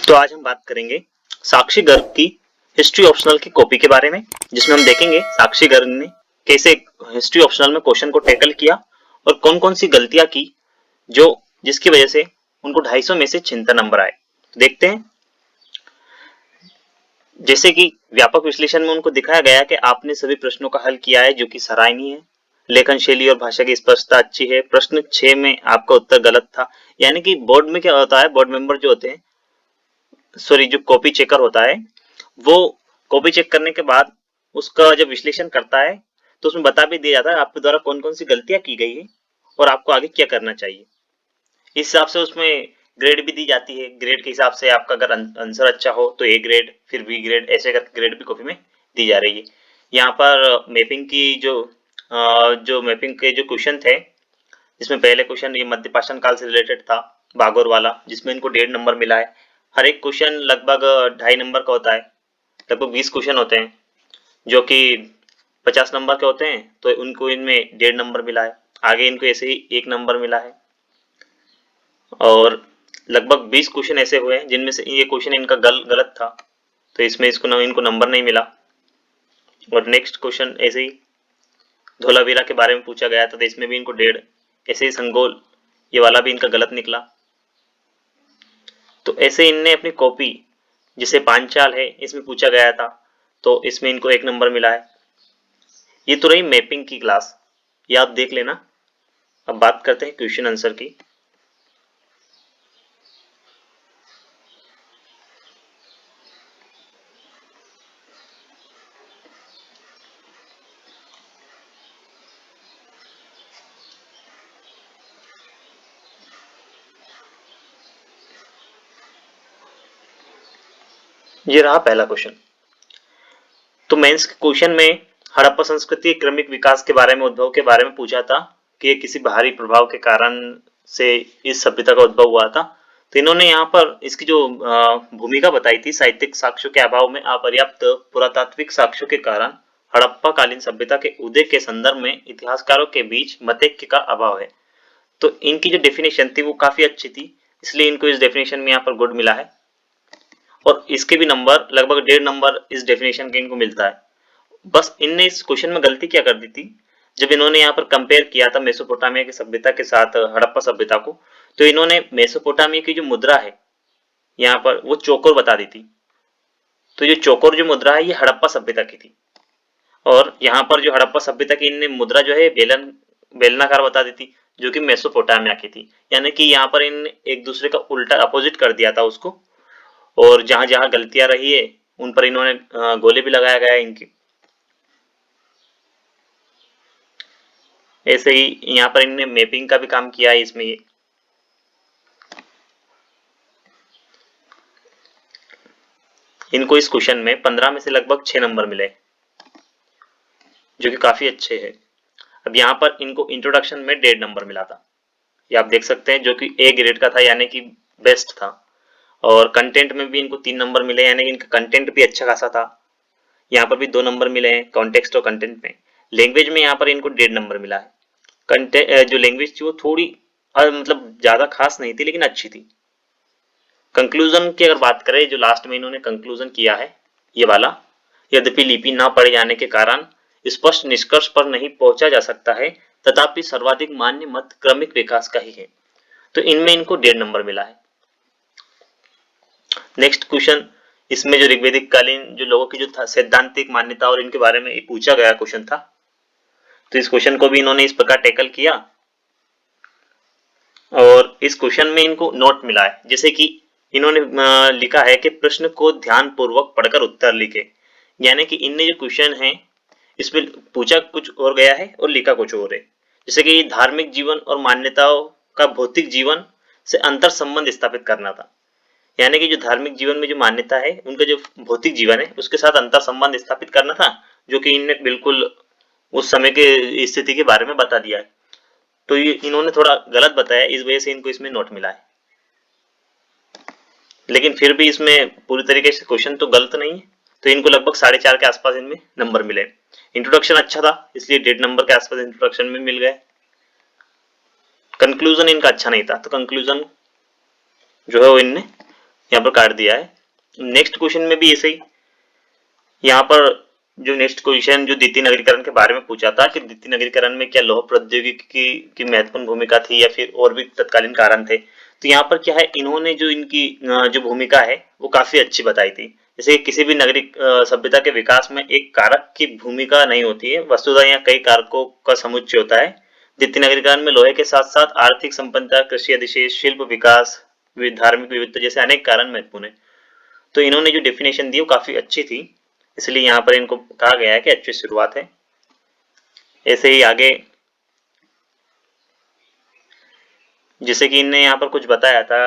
तो आज हम बात करेंगे साक्षी गर्ग की हिस्ट्री ऑप्शनल की कॉपी के बारे में, जिसमें हम देखेंगे साक्षी गर्ग ने कैसे हिस्ट्री ऑप्शनल में क्वेश्चन को टैकल किया और कौन कौन सी गलतियां की जो जिसकी वजह से उनको 250 में से 76 नंबर आए। तो देखते हैं। जैसे कि व्यापक विश्लेषण में उनको दिखाया गया कि आपने सभी प्रश्नों का हल किया है, जो कि सराहनीय है। लेखन शैली और भाषा की स्पष्टता अच्छी है। प्रश्न 6 में आपका उत्तर गलत था। यानी कि बोर्ड में क्या होता है, बोर्ड मेंबर जो होते हैं, सॉरी, जो कॉपी चेकर होता है, वो कॉपी चेक करने के बाद उसका जब विश्लेषण करता है तो उसमें बता भी दिया जाता है आपके द्वारा कौन कौन सी गलतियां की गई है और आपको आगे क्या करना चाहिए। इस हिसाब से उसमें ग्रेड भी दी जाती है। ग्रेड के हिसाब से आपका अगर आंसर अच्छा हो तो ए ग्रेड, फिर बी ग्रेड, ऐसे करके ग्रेड भी कॉपी में दी जा रही है। यहाँ पर मैपिंग की जो मैपिंग के जो क्वेश्चन थे, जिसमें पहले क्वेश्चन ये मध्यपाषाण काल से रिलेटेड था, बागोर वाला, जिसमें इनको 1.5 नंबर मिला है। हर एक क्वेश्चन लगभग 2.5 नंबर का होता है। लगभग 20 क्वेश्चन होते हैं जो कि 50 नंबर के होते हैं, तो उनको इनमें 1.5 नंबर मिला है। आगे इनको ऐसे ही 1 नंबर मिला है। और लगभग 20 क्वेश्चन ऐसे हुए हैं जिनमें से ये क्वेश्चन इनका गलत था, तो इसमें इनको नंबर नहीं मिला। और नेक्स्ट क्वेश्चन ऐसे ही धोलावीरा के बारे में पूछा गया था, तो इसमें भी इनको 1.5। ऐसे ही संगोल, ये वाला भी इनका गलत निकला। तो ऐसे इनने अपनी कॉपी, जिसे पांचाल है, इसमें पूछा गया था, तो इसमें इनको 1 नंबर मिला है। ये तो रही मैपिंग की क्लास, ये आप देख लेना। अब बात करते हैं क्वेश्चन आंसर की। ये रहा पहला क्वेश्चन। तो मेंस के क्वेश्चन में हड़प्पा संस्कृति के क्रमिक विकास के बारे में, उद्भव के बारे में पूछा था कि किसी बाहरी प्रभाव के कारण से इस सभ्यता का उद्भव हुआ था। तो इन्होंने यहाँ पर इसकी जो भूमिका बताई थी, साहित्यिक साक्ष्यों के अभाव में अपर्याप्त पुरातात्विक साक्ष्यों के कारण हड़प्पा कालीन सभ्यता के उदय के संदर्भ में इतिहासकारों के बीच मतैक्य का अभाव है। तो इनकी जो डेफिनेशन थी वो काफी अच्छी थी, इसलिए इनको इस डेफिनेशन में यहाँ पर गुड मिला है। और इसके भी नंबर लगभग 1.5 नंबर इस डेफिनेशन के इनको मिलता है। बस इनने इस क्वेश्चन में गलती क्या कर दी थी, जब इन्होंने यहाँ पर कंपेयर किया था मेसोपोटामिया की सभ्यता के साथ हड़प्पा सभ्यता को, तो इन्होंने मेसोपोटामिया की जो मुद्रा है यहाँ पर वो चौकोर बता दी थी। तो ये चौकोर जो मुद्रा है ये हड़प्पा सभ्यता की थी। और यहाँ पर जो हड़प्पा सभ्यता की इनने मुद्रा जो है बेलनाकार बता दी थी, जो कि मेसोपोटामिया की थी। यानी कि यहाँ पर इन एक दूसरे का उल्टा अपोजिट कर दिया था उसको। और जहां जहां गलतियां रही है उन पर इन्होंने गोले भी लगाया गया है इनकी। ऐसे ही यहाँ पर इन्होंने मैपिंग का भी काम किया है इसमें। ये इनको इस क्वेश्चन में 15 में से लगभग 6 नंबर मिले, जो कि काफी अच्छे हैं। अब यहाँ पर इनको इंट्रोडक्शन में 1.5 नंबर मिला था, ये आप देख सकते हैं, जो कि ए ग्रेड का था, यानी कि बेस्ट था। और कंटेंट में भी इनको 3 नंबर मिले, यानी कि इनका कंटेंट भी अच्छा खासा था। यहाँ पर भी 2 नंबर मिले हैं कॉन्टेक्स्ट और कंटेंट में। लैंग्वेज में यहाँ पर इनको 1.5 नंबर मिला है। कंटेंट जो लैंग्वेज थी वो थोड़ी मतलब ज्यादा खास नहीं थी, लेकिन अच्छी थी। कंक्लूजन की अगर बात करें, जो लास्ट में इन्होंने कंक्लूजन किया है ये वाला, यद्यपि लिपि ना पढ़े जाने के कारण स्पष्ट निष्कर्ष पर नहीं पहुंचा जा सकता है, तथापि सर्वाधिक मान्य मत क्रमिक विकास का ही है। तो इनमें इनको 1.5 नंबर मिला है। नेक्स्ट क्वेश्चन, इसमें जो ऋग्वेदिक कालीन जो लोगों की जो था सैद्धांतिक मान्यता और इनके बारे में पूछा गया क्वेश्चन था, तो इस क्वेश्चन को भी इन्होंने इस प्रकार टैकल किया। और इस क्वेश्चन में इनको नोट मिला है, जैसे कि इन्होंने लिखा है कि प्रश्न को ध्यान पूर्वक पढ़कर उत्तर लिखे। यानी कि इनने जो क्वेश्चन है इसमें पूछा कुछ और गया है और लिखा कुछ और है। जैसे कि धार्मिक जीवन और मान्यताओं का भौतिक जीवन से अंतर संबंध स्थापित करना था। यानी कि जो धार्मिक जीवन में जो मान्यता है उनका जो भौतिक जीवन है उसके साथ अंतर संबंध स्थापित करना था, जो कि इनने बिल्कुल उस समय के स्थिति के बारे में बता दिया है। तो ये इन्होंने थोड़ा गलत बताया, इस वजह से इनको इसमें नोट मिला है। लेकिन फिर भी इसमें पूरी तरीके से क्वेश्चन तो गलत नहीं है, तो इनको लगभग 4.5 के आसपास इनमें नंबर मिले। इंट्रोडक्शन अच्छा था, इसलिए 1.5 नंबर के आसपास इंट्रोडक्शन में मिल गए। कंक्लूजन इनका अच्छा नहीं था, तो कंक्लूजन जो है वो इनने यहाँ पर काट दिया है। नेक्स्ट क्वेश्चन में भी ऐसे ही, यहाँ पर जो नेक्स्ट क्वेश्चन जो द्वितीय नगरीकरण के बारे में पूछा था कि द्वितीय नगरीकरण में क्या लौह प्रौद्योगिकी की महत्वपूर्ण भूमिका थी या फिर और भी तत्कालीन कारण थे। तो यहाँ पर क्या है, इन्होंने जो इनकी जो भूमिका है वो काफी अच्छी बताई थी। जैसे किसी भी नागरिक सभ्यता के विकास में एक कारक की भूमिका नहीं होती है, वस्तुतः यहाँ कई कारकों का समुच्चय होता है। द्वितीय नगरीकरण में लोहे के साथ साथ आर्थिक संपन्नता, कृषि अधिशेष, शिल्प विकास, धार्मिक विविधता जैसे अनेक कारण महत्वपूर्ण है। तो इन्होंने जो डेफिनेशन दी वो काफी अच्छी थी, इसलिए यहाँ पर इनको कहा गया है कि अच्छी शुरुआत है। ऐसे ही आगे जैसे कि इनने यहाँ पर कुछ बताया था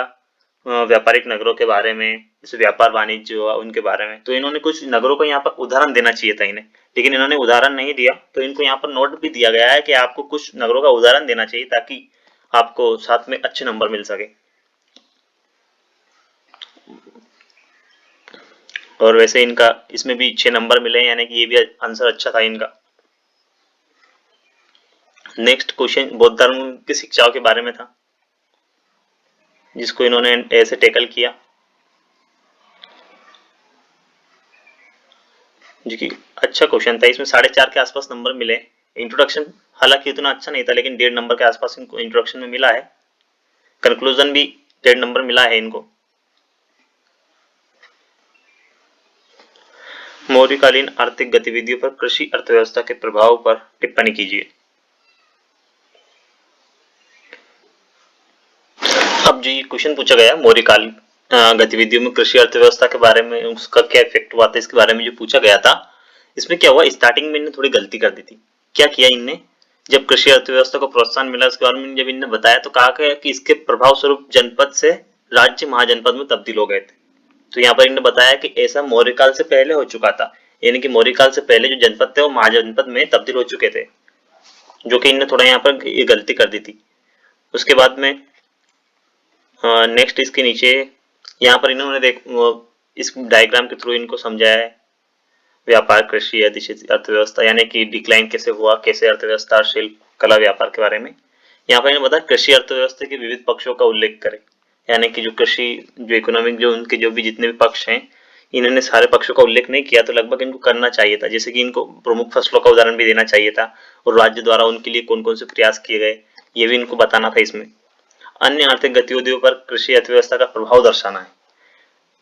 व्यापारिक नगरों के बारे में, जैसे व्यापार वाणिज्य हुआ उनके बारे में, तो इन्होंने कुछ नगरों को यहाँ पर उदाहरण देना चाहिए था इन्हें, लेकिन इन्होंने उदाहरण नहीं दिया। तो इनको यहाँ पर नोट भी दिया गया है कि आपको कुछ नगरों का उदाहरण देना चाहिए ताकि आपको साथ में अच्छे नंबर मिल सके। और वैसे इनका इसमें भी 6 नंबर मिले, यानी कि ये भी आंसर अच्छा था इनका। नेक्स्ट क्वेश्चन बौद्ध धर्म की शिक्षाओं के बारे में था, जिसको इन्होंने ऐसे टैकल किया, जो कि अच्छा क्वेश्चन था। इसमें 4.5 के आसपास नंबर मिले। इंट्रोडक्शन हालांकि उतना अच्छा नहीं था, लेकिन 1.5 नंबर के आसपास इनको इंट्रोडक्शन में मिला है। कंक्लूजन भी 1.5 नंबर मिला है इनको। मौर्यकालीन आर्थिक गतिविधियों पर कृषि अर्थव्यवस्था के प्रभाव पर टिप्पणी कीजिए। अब जो ये क्वेश्चन पूछा गया मौर्यकालीन गतिविधियों में कृषि अर्थव्यवस्था के बारे में, उसका क्या इफेक्ट हुआ था, इसके बारे में जो पूछा गया था, इसमें क्या हुआ, स्टार्टिंग में इन्होंने थोड़ी गलती कर दी थी। क्या किया इनने, जब कृषि अर्थव्यवस्था को प्रोत्साहन मिला उसके बारे में जब इनने बताया तो कहा गया कि इसके प्रभाव स्वरूप जनपद से राज्य महाजनपद में तब्दील हो गए थे। तो यहाँ पर इन्होंने बताया कि ऐसा मौर्यकाल से पहले हो चुका था, यानी कि मौर्यकाल से पहले जो जनपद थे वो महाजनपद में तब्दील हो चुके थे, जो कि इनने थोड़ा यहाँ पर ये गलती कर दी थी। उसके बाद में नेक्स्ट इसके नीचे यहाँ पर इन्होंने इस डायग्राम के थ्रू इनको समझाया है व्यापार, कृषि, अधिशेष अर्थव्यवस्था, यानी कि डिक्लाइन कैसे हुआ, कैसे अर्थव्यवस्था, शिल्प, कला, व्यापार के बारे में। यहाँ पर इन्होंने बताया कृषि अर्थव्यवस्था के विविध पक्षों का उल्लेख करें, यानी कि जो कृषि, जो इकोनॉमिक, जो उनके जो भी जितने भी पक्ष हैं, इन्होंने सारे पक्षों का उल्लेख नहीं किया, तो लगभग इनको करना चाहिए था। जैसे कि इनको प्रमुख फसलों का उदाहरण भी देना चाहिए था, और राज्य द्वारा उनके लिए कौन कौन से प्रयास किए गए ये भी इनको बताना था इसमें। अन्य आर्थिक गतिविधियों पर कृषि अर्थव्यवस्था का प्रभाव दर्शाना है,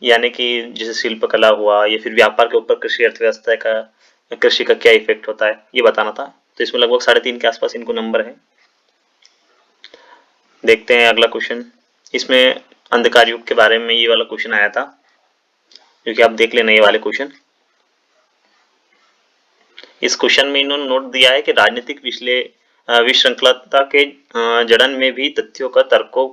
यानी कि जैसे शिल्प कला हुआ या फिर व्यापार के ऊपर कृषि अर्थव्यवस्था का, कृषि का क्या इफेक्ट होता है, ये बताना था। तो इसमें लगभग 3.5 के आसपास इनको नंबर है। देखते हैं अगला क्वेश्चन। इसमें अंधकार युग के बारे में ये वाला क्वेश्चन आया था, जो कि आप देख लेना ये वाले क्वेश्चन। इस क्वेश्चन में इन्होंने नोट दिया है कि राजनीतिक विश्रृंखलता के जड़न में भी तथ्यों का, तर्कों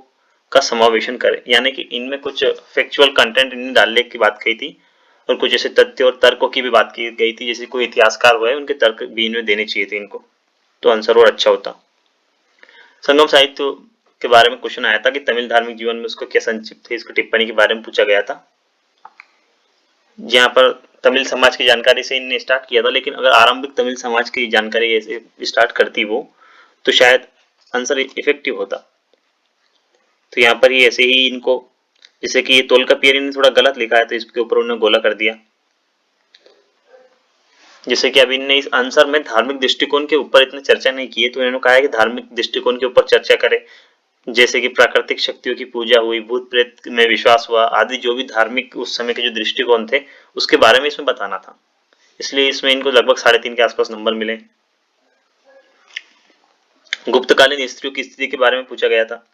का समावेशन करें, यानी कि इनमें कुछ फैक्चुअल कंटेंट इन्हें डालने की बात कही थी, और कुछ ऐसे तथ्य और तर्कों की भी बात की गई थी, जैसे कोई इतिहासकार हुआ है उनके तर्क भी इनमें देने चाहिए थे इनको, तो आंसर और अच्छा होता। संगम साहित्य के बारे में क्वेश्चन आया था कि तमिल धार्मिक जीवन में उसका क्या संक्षिप्त है, इसको टिप्पणी के बारे में पूछा गया था। यहाँ पर तमिल समाज की जानकारी से इनने स्टार्ट किया था, लेकिन अगर आरंभिक तमिल समाज की जानकारी ऐसे स्टार्ट करती वो, तो शायद आंसर इफेक्टिव होता। तो यहाँ पर ही ऐसे ही इनको, जैसे कि ये तोलकापियर इन्होंने थोड़ा गलत लिखा है, तो इसके ऊपर उन्होंने गोला कर दिया। जैसे कि अब इनने इस आंसर में धार्मिक दृष्टिकोण के ऊपर इतनी चर्चा नहीं की है, तो इन्होंने कहा है कि धार्मिक दृष्टिकोण के ऊपर चर्चा करें, जैसे कि प्राकृतिक शक्तियों की पूजा हुई, भूत प्रेत में विश्वास हुआ आदि, जो भी धार्मिक उस समय के जो दृष्टिकोण थे उसके बारे में इसमें बताना था, इसलिए इसमें इनको लगभग 3.5 के आसपास नंबर मिले। गुप्तकालीन स्त्रियों की स्थिति के बारे में पूछा गया था।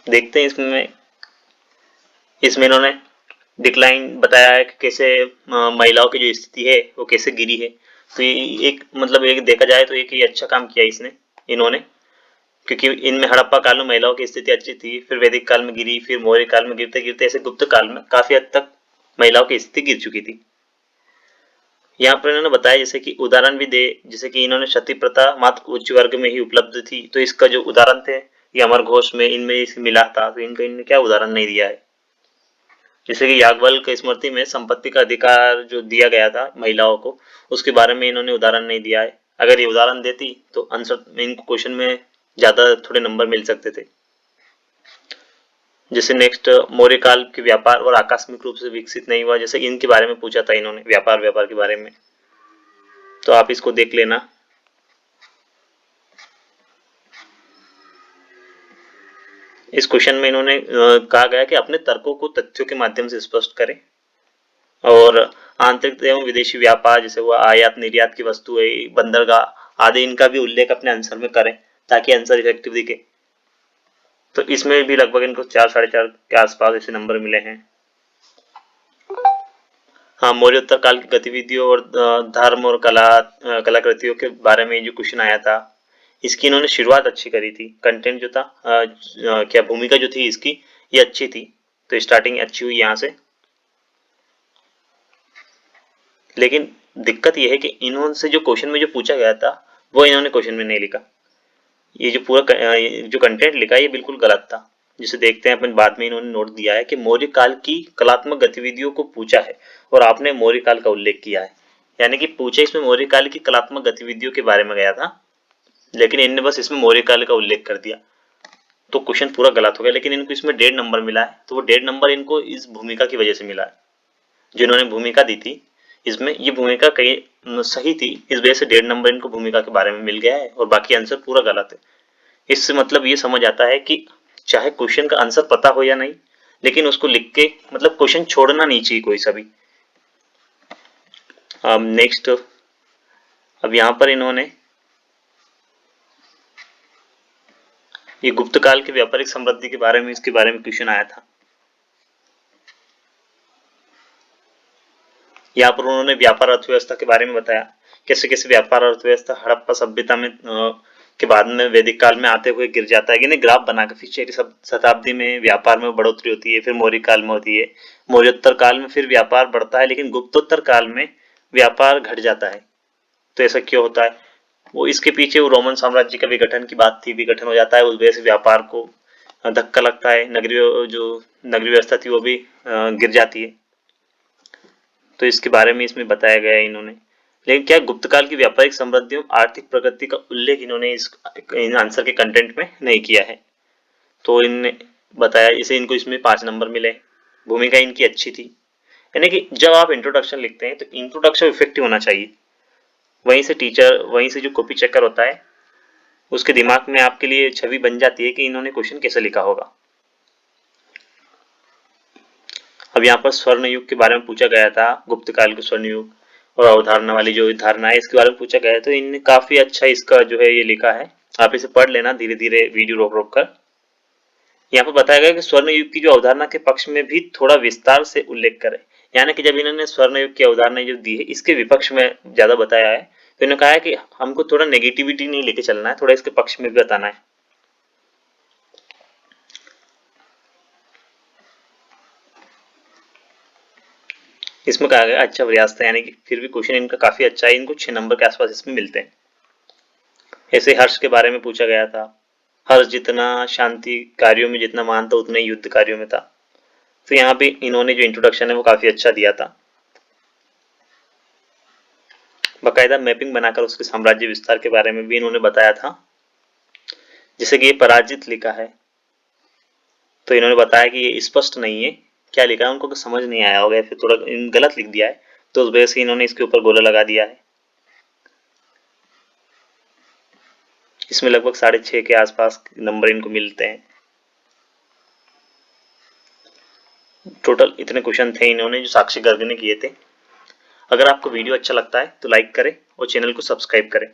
देखते हैं इसमें इन्होंने डिक्लाइन बताया है कि कैसे महिलाओं की जो स्थिति है वो कैसे गिरी है। तो ये एक मतलब एक देखा जाए तो एक ये अच्छा काम किया इन्होंने, क्योंकि इनमें हड़प्पा काल में महिलाओं की स्थिति अच्छी थी, फिर वैदिक काल में गिरी, फिर मौर्य काल में गिरते गिरते ऐसे गुप्त काल में काफी हद तक महिलाओं की स्थिति गिर चुकी थी। यहाँ पर इन्होंने बताया जैसे कि उदाहरण भी दे, जैसे कि इन्होंने सती प्रथा मात्र उच्च वर्ग में ही उपलब्ध थी, तो इसका जो उदाहरण थे ये अमर घोष में इनमें मिला था, तो इनका इन्होंने क्या उदाहरण नहीं दिया है। जैसे कि याज्ञवल्क्य की स्मृति में संपत्ति का अधिकार जो दिया गया था महिलाओं को, उसके बारे में इन्होंने उदाहरण नहीं दिया है। अगर ये उदाहरण देती तो आंसर इन क्वेश्चन में ज्यादा थोड़े नंबर मिल सकते थे। जैसे नेक्स्ट मौर्य काल के व्यापार और आकस्मिक रूप से विकसित नहीं हुआ, जैसे इनके बारे में पूछा था इन्होंने, व्यापार के बारे में, तो आप इसको देख लेना। इस क्वेश्चन में इन्होंने कहा गया कि अपने तर्कों को तथ्यों के माध्यम से स्पष्ट करें और आंतरिक एवं विदेशी व्यापार जैसे वो आयात निर्यात की वस्तुएं, बंदरगाह आदि, इनका भी उल्लेख अपने आंसर में करें ताकि आंसर इफेक्टिव दिखे। तो इसमें भी लगभग इनको 4 साढ़े 4 के आसपास ऐसे नंबर मिले हैं। हाँ, मौर्योत्तर काल की गतिविधियों और धर्म और कलाकृतियों के बारे में जो क्वेश्चन आया था, इसकी इन्होंने शुरुआत अच्छी करी थी, कंटेंट जो था क्या भूमिका जो थी इसकी ये अच्छी थी, तो स्टार्टिंग अच्छी हुई यहाँ से। लेकिन दिक्कत यह है कि इन्होंने जो क्वेश्चन में जो पूछा गया था वो इन्होंने क्वेश्चन में नहीं लिखा। ये जो पूरा जो कंटेंट लिखा ये बिल्कुल गलत था। जिसे देखते हैं अपन बाद में, इन्होंने नोट दिया है कि मौर्य काल की कलात्मक गतिविधियों को पूछा है और आपने मौर्य काल का उल्लेख किया है, यानी कि पूछे इसमें मौर्य काल की कलात्मक गतिविधियों के बारे में गया था, लेकिन इनने बस इसमें मौर्य काल का उल्लेख कर दिया, तो क्वेश्चन पूरा गलत हो गया। लेकिन इनको इसमें 1.5 नंबर मिला है, तो वो 1.5 नंबर इनको इस भूमिका की वजह से मिला है। जो इन्होंने भूमिका दी थी इसमें, ये भूमिका कहीं सही थी, इस वजह से 1.5 नंबर इनको भूमिका के बारे में मिल गया है और बाकी आंसर पूरा गलत है। इससे मतलब ये समझ आता है कि चाहे क्वेश्चन का आंसर पता हो या नहीं, लेकिन उसको लिख के मतलब क्वेश्चन छोड़ना नहीं चाहिए कोई सा भी। नेक्स्ट, अब यहां पर इन्होंने ये गुप्त काल की व्यापारिक समृद्धि के बारे में, इसके बारे में क्वेश्चन आया था। यहाँ पर उन्होंने व्यापार अर्थव्यवस्था के बारे में बताया, कैसे कैसे व्यापार अर्थव्यवस्था हड़प्पा सभ्यता में के बाद में वैदिक काल में आते हुए गिर जाता है। यानी ग्राफ बनाकर फिर 6वीं शताब्दी में व्यापार में बढ़ोतरी होती है, फिर मौर्य काल में होती है, मौर्योत्तर काल में फिर व्यापार बढ़ता है, लेकिन गुप्तोत्तर काल में व्यापार घट जाता है। तो ऐसा क्यों होता है? वो इसके पीछे वो रोमन साम्राज्य का विघटन की बात थी, विघटन हो जाता है, उस वजह से व्यापार को धक्का लगता है, नगरीय व्यवस्था थी वो भी गिर जाती है। तो इसके बारे में इसमें बताया गया है इन्होंने। लेकिन क्या गुप्त काल की व्यापारिक समृद्धि और आर्थिक प्रगति का उल्लेख इन्होंने इन आंसर के कंटेंट में नहीं किया है, तो इन्होंने बताया, इसे इनको इसमें 5 नंबर मिले। भूमिका इनकी अच्छी थी, यानी कि जब आप इंट्रोडक्शन लिखते हैं तो इंट्रोडक्शन इफेक्टिव होना चाहिए, वहीं से जो कॉपी चेकर होता है उसके दिमाग में आपके लिए छवि बन जाती है कि इन्होंने क्वेश्चन कैसे लिखा होगा। अब यहाँ पर स्वर्ण युग के बारे में पूछा गया था, गुप्त काल के स्वर्ण युग और अवधारणा वाली जो धारणा है इसके बारे में पूछा गया है, तो इनने काफी अच्छा इसका जो है ये लिखा है, आप इसे पढ़ लेना धीरे धीरे वीडियो रोक रोक कर। यहाँ पर बताया गया कि स्वर्ण युग की जो अवधारणा के पक्ष में भी थोड़ा विस्तार से उल्लेख करें, यानी कि जब इन्होंने स्वर्ण युग की अवधारणा जो दी है इसके विपक्ष में ज्यादा बताया है, तो इन्होंने कहा है कि हमको थोड़ा नेगेटिविटी नहीं लेके चलना है, थोड़ा इसके पक्ष में भी बताना है। इसमें कहा गया अच्छा प्रयास था, यानी कि फिर भी क्वेश्चन इनका काफी अच्छा है, इनको 6 नंबर के आसपास इसमें मिलते हैं। ऐसे हर्ष के बारे में पूछा गया था, हर्ष जितना शांति कार्यों में जितना महान था उतना ही युद्ध कार्यों में था, तो यहाँ पे इन्होंने जो इंट्रोडक्शन है वो काफी अच्छा दिया था, बाकायदा मैपिंग बनाकर उसके साम्राज्य विस्तार के बारे में भी इन्होंने बताया था। जैसे कि ये पराजित लिखा है, तो इन्होंने बताया कि ये स्पष्ट नहीं है, क्या लिखा है उनको समझ नहीं आया होगा, फिर थोड़ा गलत लिख दिया है, तो उस वजह से इन्होंने इसके ऊपर गोला लगा दिया है। इसमें लगभग 6.5 के आसपास नंबर इनको मिलते हैं। टोटल इतने क्वेश्चन थे इन्होंने जो साक्षी गर्ग ने किए थे। अगर आपको वीडियो अच्छा लगता है तो लाइक करें और चैनल को सब्सक्राइब करें।